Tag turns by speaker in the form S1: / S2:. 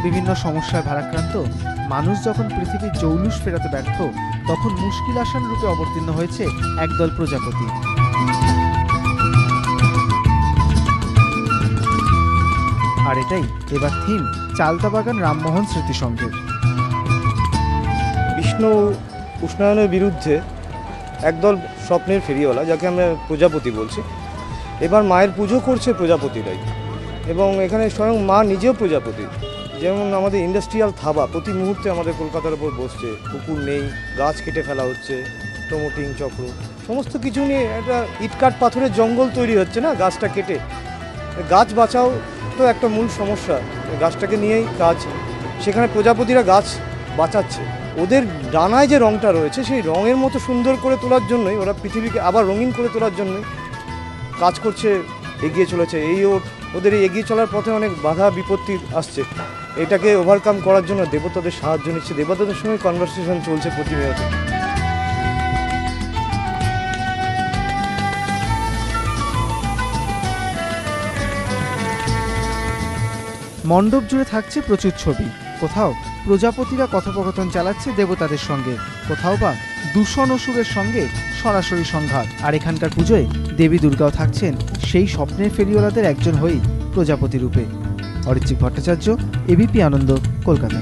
S1: বিভিন্ন সমস্যায় ভারাক্রান্ত, মানুষ যখন পৃথিবীর জৌলুস ফেরাতে ব্যর্থ, তখন মুশকিল আসান রূপে অবতীর্ণ হয়েছে একদল প্রজাপতি। আর এটাই এবার থিম চালতাবাগান রামমোহন স্মৃতি সংঘের।
S2: বিষ্ণু উষ্ণায়নের বিরুদ্ধে একদল স্বপ্নের ফেরিওয়ালা, যাকে আমরা প্রজাপতি বলছি, এবার মায়ের পুজো করছে প্রজাপতিরাই, এবং এখানে স্বয়ং মা নিজেও প্রজাপতি। যেমন আমাদের ইন্ডাস্ট্রিয়াল থাবা প্রতি মুহূর্তে আমাদের কলকাতার উপর বসছে, পুকুর নেই, গাছ কেটে ফেলা হচ্ছে, প্রমোটিং চক্র, সমস্ত কিছু নিয়ে একটা ইটকাট পাথরের জঙ্গল তৈরি হচ্ছে না গাছটা কেটে। গাছ বাঁচাও তো একটা মূল সমস্যা, গাছটাকে নিয়েই কাজ। সেখানে প্রজাপতিরা গাছ বাঁচাচ্ছে, ওদের ডানায় যে রঙটা রয়েছে সেই রঙের মতো সুন্দর করে তোলার জন্যই, ওরা পৃথিবীকে আবার রঙিন করে তোলার জন্যই কাজ করছে, এগিয়ে চলেছে। ওদের এই এগিয়ে চলার পথে অনেক বাধা বিপত্তি আসছে, এটাকে ওভারকাম করার জন্য দেবতাদের সাহায্য নিচ্ছে, দেবতাদের সঙ্গে কনভারসেশন চলছে প্রতিনিয়ত।
S1: মণ্ডপ জুড়ে থাকছে প্রচুর ছবি, কোথাও প্রজাপতিরা কথোপকথন চালাচ্ছে দেবতাদের সঙ্গে, কোথাও বা দূষণ অসুরের সঙ্গে সরাসরি সংঘাত। আর এখানকার পুজোয় দেবী দুর্গাও থাকছেন সেই স্বপ্নের ফেরিওয়ালাদের একজন হয়েই প্রজাপতি রূপে। অরিজিৎ ভট্টাচার্য, এবিপি আনন্দ, কলকাতা।